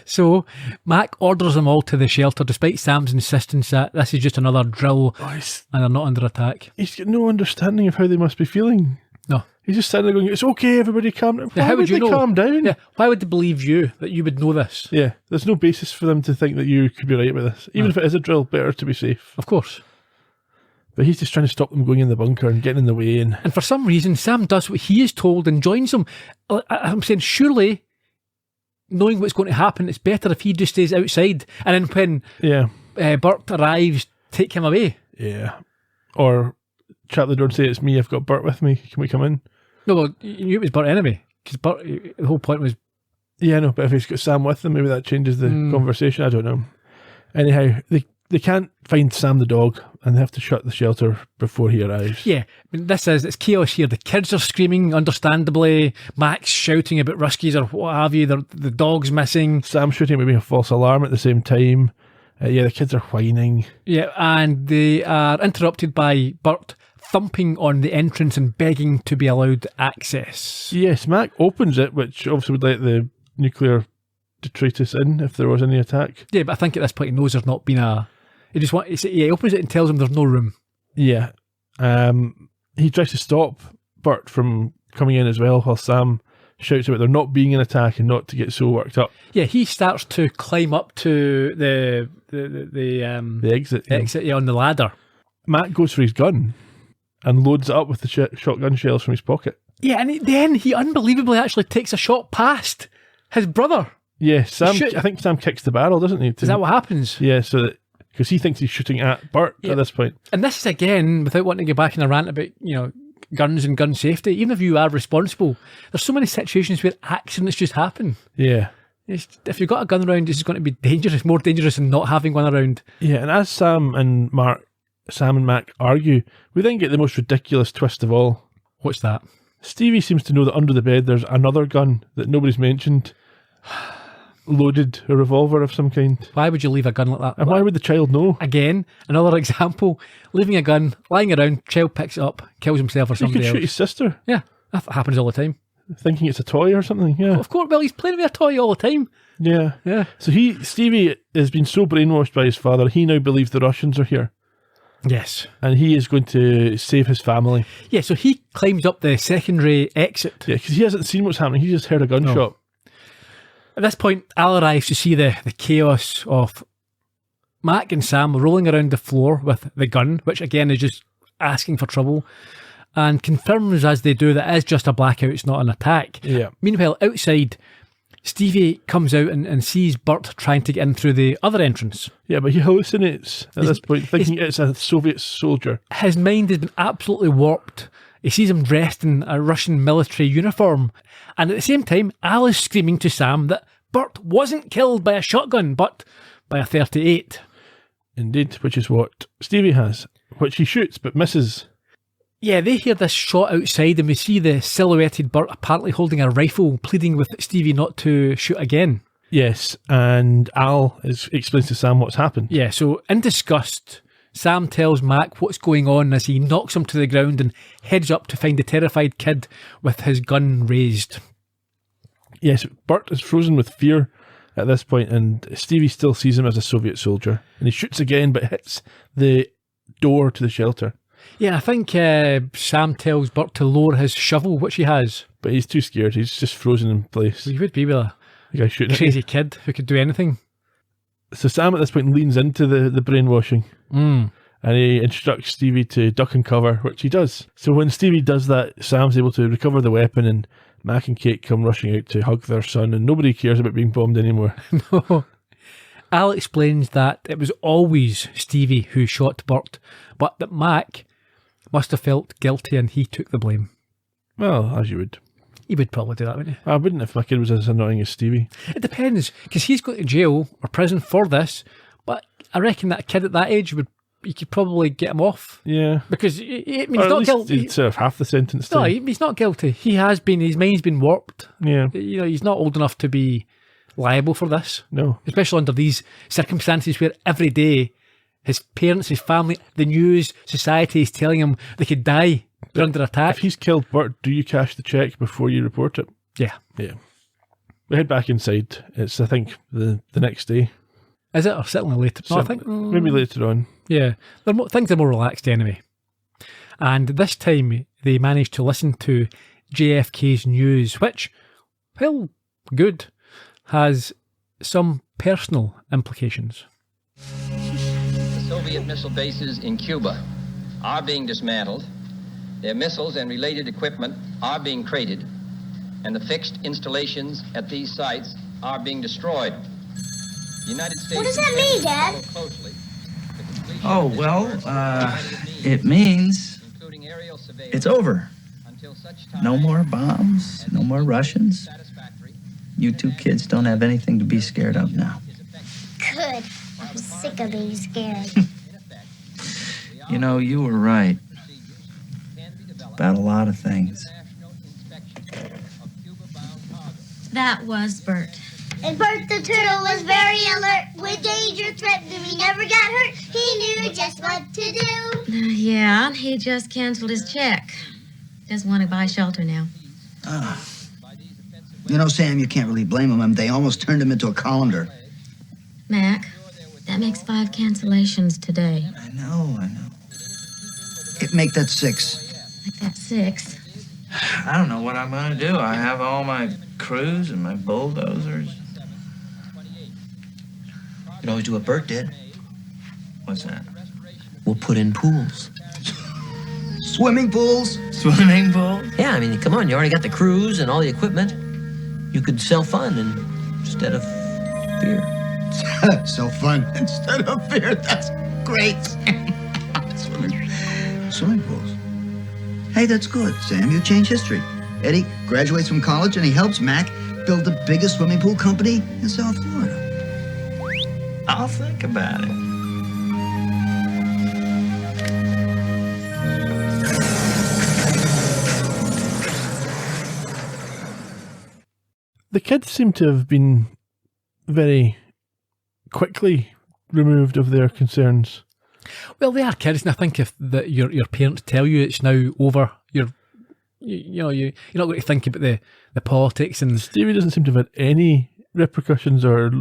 So, Mac orders them all to the shelter, despite Sam's insistence that this is just another drill and they're not under attack. He's got no understanding of how they must be feeling. No. He's just sitting there going, "It's okay, everybody calm down." Why would they calm down? Yeah. Why would they believe you, that you would know this? Yeah. There's no basis for them to think that you could be right about this. Even if it is a drill, better to be safe. Of course. But he's just trying to stop them going in the bunker and getting in the way. And for some reason, Sam does what he is told and joins them. I'm saying, surely, knowing what's going to happen, it's better if he just stays outside. And then when Bert arrives, take him away. Yeah. Or trap the door and say, "It's me, I've got Bert with me. Can we come in?" No, well, you knew it was Bert anyway. Because Bert, the whole point was... Yeah, no, but if he's got Sam with them, maybe that changes the conversation. I don't know. Anyhow, they can't find Sam the dog, and they have to shut the shelter before he arrives. Yeah, I mean, it's chaos here. The kids are screaming, understandably. Mac's shouting about Ruskies or what have you. The dog's missing. Sam's shooting maybe a false alarm at the same time. The kids are whining. Yeah, and they are interrupted by Bert thumping on the entrance and begging to be allowed access. Yes, Mac opens it, which obviously would let the nuclear detritus in if there was any attack. Yeah, but I think at this point he knows there's not been a... He opens it and tells him there's no room. Yeah. He tries to stop Bert from coming in as well, while Sam shouts about there not being an attack and not to get so worked up. Yeah, he starts to climb up to the exit on the ladder. Mac goes for his gun and loads it up with the shotgun shells from his pocket. Yeah, and then he unbelievably actually takes a shot past his brother. Yeah, I think Sam kicks the barrel, doesn't he? Is that what happens? Yeah, because he thinks he's shooting at Bert at this point. And this is, again, without wanting to get back in a rant about, guns and gun safety, even if you are responsible, there's so many situations where accidents just happen. Yeah. If you've got a gun around, it's going to be dangerous, more dangerous than not having one around. Yeah, and as Sam and Mac argue, we then get the most ridiculous twist of all. What's that? Stevie seems to know that under the bed there's another gun that nobody's mentioned. loaded a revolver of some kind. Why would you leave a gun like that? And why would the child know? Again, another example. Leaving a gun, lying around, child picks it up, kills himself or He somebody could shoot else. his sister, Yeah, that happens all the time. thinking it's a toy or something. Yeah. Of course, well, he's playing with a toy all the time. Yeah. Yeah. So Stevie has been so brainwashed by his father, he now believes the Russians are here. Yes. And he is going to save his family. Yeah, so he climbs up the secondary exit. Yeah, because he hasn't seen what's happening. He just heard a gunshot. At this point, Al arrives to see the chaos of Mac and Sam rolling around the floor with the gun, which again is just asking for trouble, and confirms as they do that it is just a blackout, it's not an attack. Yeah. Meanwhile, outside, Stevie comes out and sees Bert trying to get in through the other entrance. Yeah, but he hallucinates at this point, thinking it's a Soviet soldier. His mind has been absolutely warped. He sees him dressed in a Russian military uniform. And at the same time, Al is screaming to Sam that Bert wasn't killed by a shotgun, but by a 38. Indeed, which is what Stevie has, which he shoots but misses. Yeah, they hear this shot outside and we see the silhouetted Bert apparently holding a rifle, pleading with Stevie not to shoot again. Yes, and Al explains to Sam what's happened. Yeah, so in disgust, Sam tells Mac what's going on as he knocks him to the ground and heads up to find the terrified kid with his gun raised. Yes, Bert is frozen with fear at this point, and Stevie still sees him as a Soviet soldier. And he shoots again, but hits the door to the shelter. Yeah, I think Sam tells Bert to lower his shovel, which he has. But he's too scared. He's just frozen in place. He would be with a The guy shooting at crazy kid who could do anything. So Sam at this point leans into the brainwashing. Mm. And he instructs Stevie to duck and cover, which he does. So when Stevie does that, Sam's able to recover the weapon, and Mac and Kate come rushing out to hug their son, and nobody cares about being bombed anymore. No. Al explains that it was always Stevie who shot Bert, but that Mac must have felt guilty and he took the blame. Well, as you would. He would probably do that, wouldn't he? I wouldn't if my kid was as annoying as Stevie. It depends, because he's going to jail or prison for this, but I reckon that a kid at that age you could probably get him off. Yeah. Because he's Or at not least guilty. he'd serve half the sentence. No, too. he's not guilty. His mind's been warped. Yeah. You know, he's not old enough to be liable for this. No. Especially under these circumstances where every day his parents, his family, the news, society is telling him they could die. They're under attack. If he's killed Bert, do you cash the check before you report it? Yeah. Yeah. We head back inside. It's, I think, the next day. Is it? Or certainly later? No, I So think... maybe later on. Yeah. Things are more relaxed anyway. And this time they managed to listen to JFK's news, which, well, good, has some personal implications. The Soviet missile bases in Cuba are being dismantled. Their missiles and related equipment are being traded, and the fixed installations at these sites are being destroyed. The United States. What does that mean, Dad? Closely the completion Oh, of this well, work, it means including aerial surveillance, it's over. until such time No more bombs, no more Russians. satisfactory You two kids don't have anything to be scared of now. Good. I'm sick of being scared. You know, you were right about a lot of things. That was Bert. And Bert the Turtle was very alert. When danger threatened him, he never got hurt. He knew just what to do. Yeah, he just canceled his check. Doesn't want to buy shelter now. You know, Sam, you can't really blame him. They almost turned him into a colander. Mac, that makes 5 cancellations today. I know. Make that 6. Like that 6. I don't know what I'm going to do. I have all my crews and my bulldozers. You can always do what Bert did. What's that? We'll put in pools. Swimming pools? Swimming pool? Yeah, I mean, come on, you already got the crews and all the equipment. You could sell fun instead of fear. So fun instead of fear. That's great. Swimming pools. Hey, that's good, Sam. You changed history. Eddie graduates from college and he helps Mac build the biggest swimming pool company in South Florida. I'll think about it. The kids seem to have been very quickly removed of their concerns. Well, they are kids, and I think if your parents tell you it's now over, you're not going to think about the politics. And Stevie doesn't seem to have had any repercussions or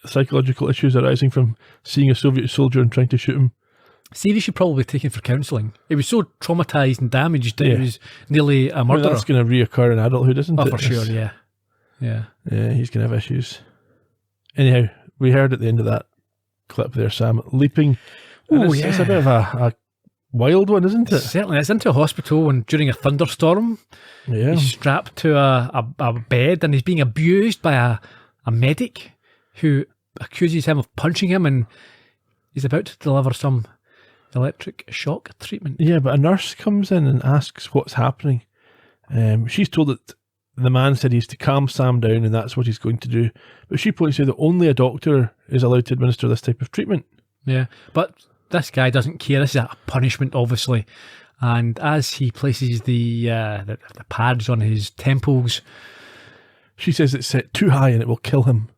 psychological issues arising from seeing a Soviet soldier and trying to shoot him. Stevie should probably take him for counselling. He was so traumatised and damaged that he was nearly a murderer. That's going to reoccur in adulthood, isn't it? For sure, yeah. Yeah, he's going to have issues. Anyhow, we heard at the end of that clip there, Sam leaping. It's a bit of a wild one, isn't it? Certainly. It's into a hospital and during a thunderstorm. Yeah. He's strapped to a bed and he's being abused by a medic who accuses him of punching him, and he's about to deliver some electric shock treatment. Yeah, but a nurse comes in and asks what's happening. She's told that the man said he's to calm Sam down and that's what he's going to do. But she points out that only a doctor is allowed to administer this type of treatment. Yeah, but this guy doesn't care. This is a punishment, obviously. And as he places the pads on his temples, she says it's set too high and it will kill him.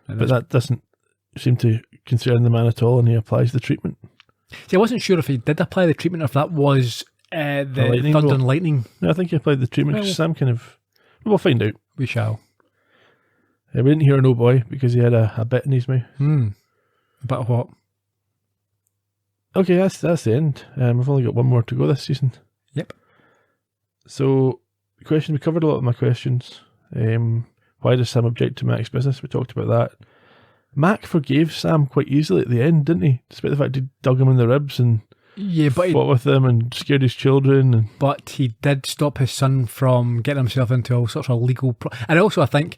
But that doesn't seem to concern the man at all, and he applies the treatment. See, I wasn't sure if he did apply the treatment or if that was the thunder and lightning. No, I think he applied the treatment because Sam kind of... We'll find out. We shall. We didn't hear No Boy because he had a bit in his mouth. A bit of what? Okay, that's the end. We've only got one more to go this season. Yep. So, we covered a lot of my questions. Why does Sam object to Mac's business? We talked about that. Mac forgave Sam quite easily at the end, didn't he? Despite the fact he dug him in the ribs and fought with him and scared his children. But he did stop his son from getting himself into all sorts of legal... And also, I think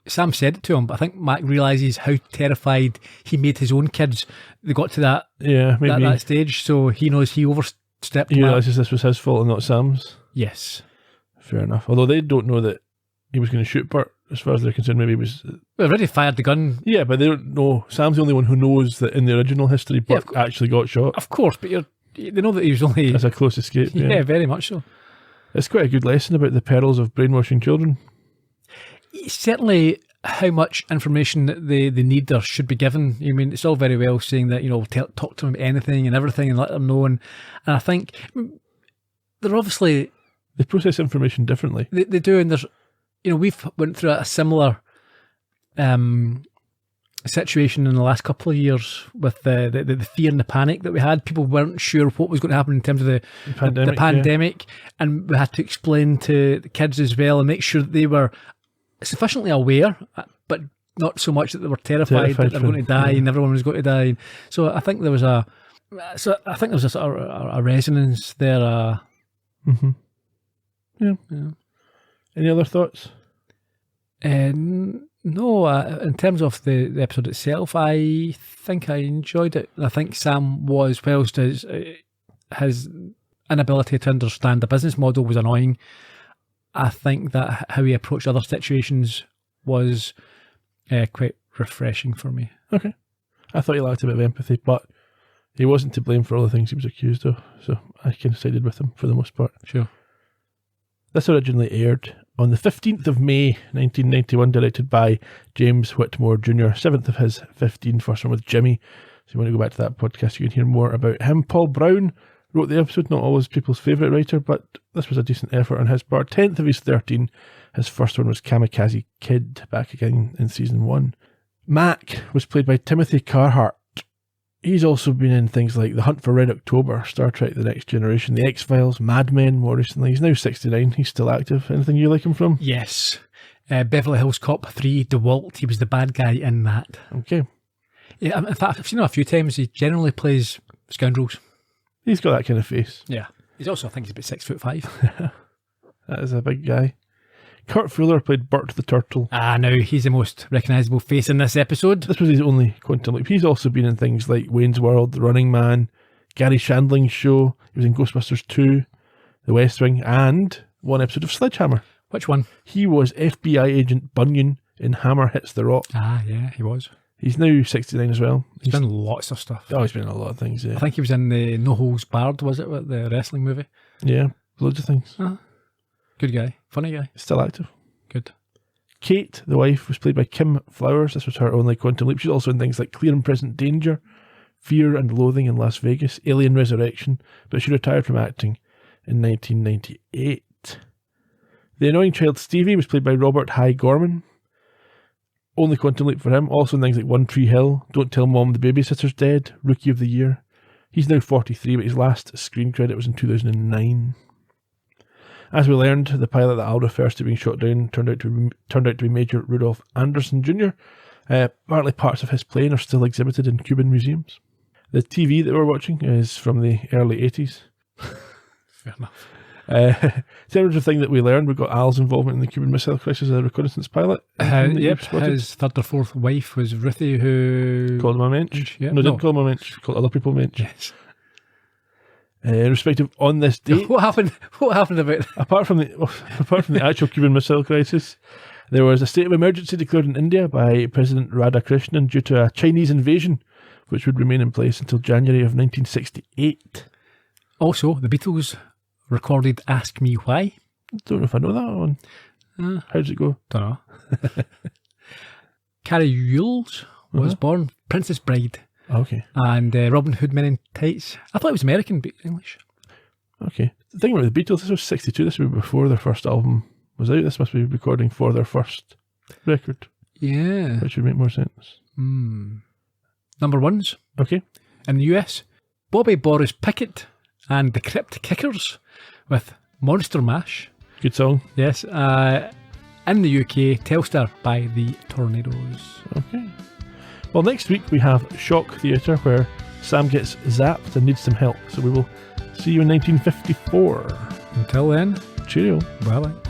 Sam said it to him, but I think Mac realises how terrified he made his own kids. They got to that stage, so he knows he overstepped. He realises this was his fault and not Sam's? Yes. Fair enough. Although they don't know that he was going to shoot Bert, as far as they're concerned. Maybe he was... Well, already fired the gun. Yeah, but they don't know. Sam's the only one who knows that in the original history, Bert actually got shot. Of course, but they know that he was only... That's a close escape. Yeah, very much so. It's quite a good lesson about the perils of brainwashing children. Certainly how much information that they need or should be given. I mean, it's all very well saying that, talk to them about anything and everything and let them know. And I think they're obviously... They process information differently. They do, and there's... we've went through a similar situation in the last couple of years with the fear and the panic that we had. People weren't sure what was going to happen in terms of the pandemic, and we had to explain to the kids as well and make sure that they were sufficiently aware, but not so much that they were terrified that they were going to die and everyone was going to die. So I think there was a sort of a resonance there. Yeah. Any other thoughts? No, in terms of the episode itself, I think I enjoyed it. I think Sam was, whilst his inability to understand the business model was annoying, I think that how he approached other situations was quite refreshing for me. Okay. I thought he lacked a bit of empathy, but he wasn't to blame for all the things he was accused of, so I kind of sided with him for the most part. Sure. This originally aired on the 15th of May 1991, directed by James Whitmore Jr., 7th of his 15, first one with Jimmy. So you want to go back to that podcast, you can hear more about him. Paul Brown wrote the episode, not always people's favourite writer, but this was a decent effort on his part. 10th of his 13, his first one was Kamikaze Kid, back again in season 1. Mac was played by Timothy Carhart. He's also been in things like The Hunt for Red October, Star Trek The Next Generation, The X-Files, Mad Men more recently. He's now 69, he's still active. Anything you like him from? Yes. Beverly Hills Cop 3, DeWalt, he was the bad guy in that. Okay. Yeah, in fact, I've seen him a few times. He generally plays scoundrels. He's got that kind of face. Yeah. He's also, I think he's about 6'5". That is a big guy. Kurt Fuller played Bert the Turtle. Now he's the most recognisable face in this episode. This was his only quantum leap. He's also been in things like Wayne's World, The Running Man, Gary Shandling's show. He was in Ghostbusters 2, The West Wing, and one episode of Sledgehammer. Which one? He was FBI agent Bunyan in Hammer Hits the Rock. Yeah, he was. He's now 69 as well. He's been in lots of stuff. Oh, he's been in a lot of things, yeah. I think he was in the No Holds Barred, was it, with the wrestling movie? Yeah, loads of things. Good guy. Funny guy. Still active. Good. Kate, the wife, was played by Kim Flowers. This was her only Quantum Leap. She's also in things like Clear and Present Danger, Fear and Loathing in Las Vegas, Alien Resurrection, but she retired from acting in 1998. The annoying child Stevie was played by Robert High Gorman. Only Quantum Leap for him. Also in things like One Tree Hill, Don't Tell Mom the Babysitter's Dead, Rookie of the Year. He's now 43, but his last screen credit was in 2009. As we learned, the pilot that Al refers to being shot down turned out to be Major Rudolph Anderson Jr. Apparently parts of his plane are still exhibited in Cuban museums. The TV that we're watching is from the early 80s. Fair enough. Similar thing that we learned, we got Al's involvement in the Cuban Missile Crisis as a reconnaissance pilot. Yep, his third or fourth wife was Ruthie, who called him a mensch. Yeah, didn't call him a mensch. Called other people mensch. Yes. Respective on this date. What happened about apart from the actual Cuban Missile Crisis, there was a state of emergency declared in India by President Radhakrishnan due to a Chinese invasion, which would remain in place until January of 1968. Also, the Beatles recorded Ask Me Why. Don't know if I know that one. How does it go? Don't know. Carrie Yules was born Princess Bride. Okay. And Robin Hood Men in Tights. I thought it was American, but English. Okay. The thing about the Beatles, this was 62. This would be before their first album was out. This must be recording for their first record. Yeah. Which would make more sense. Number ones. Okay. In the US, Bobby Boris Pickett and the Crypt Kickers with Monster Mash. Good song. Yes. In the UK, Telstar by the Tornadoes. Okay. Well, next week we have Shock Theatre, where Sam gets zapped and needs some help. So we will see you in 1954. Until then, cheerio. Bye-bye.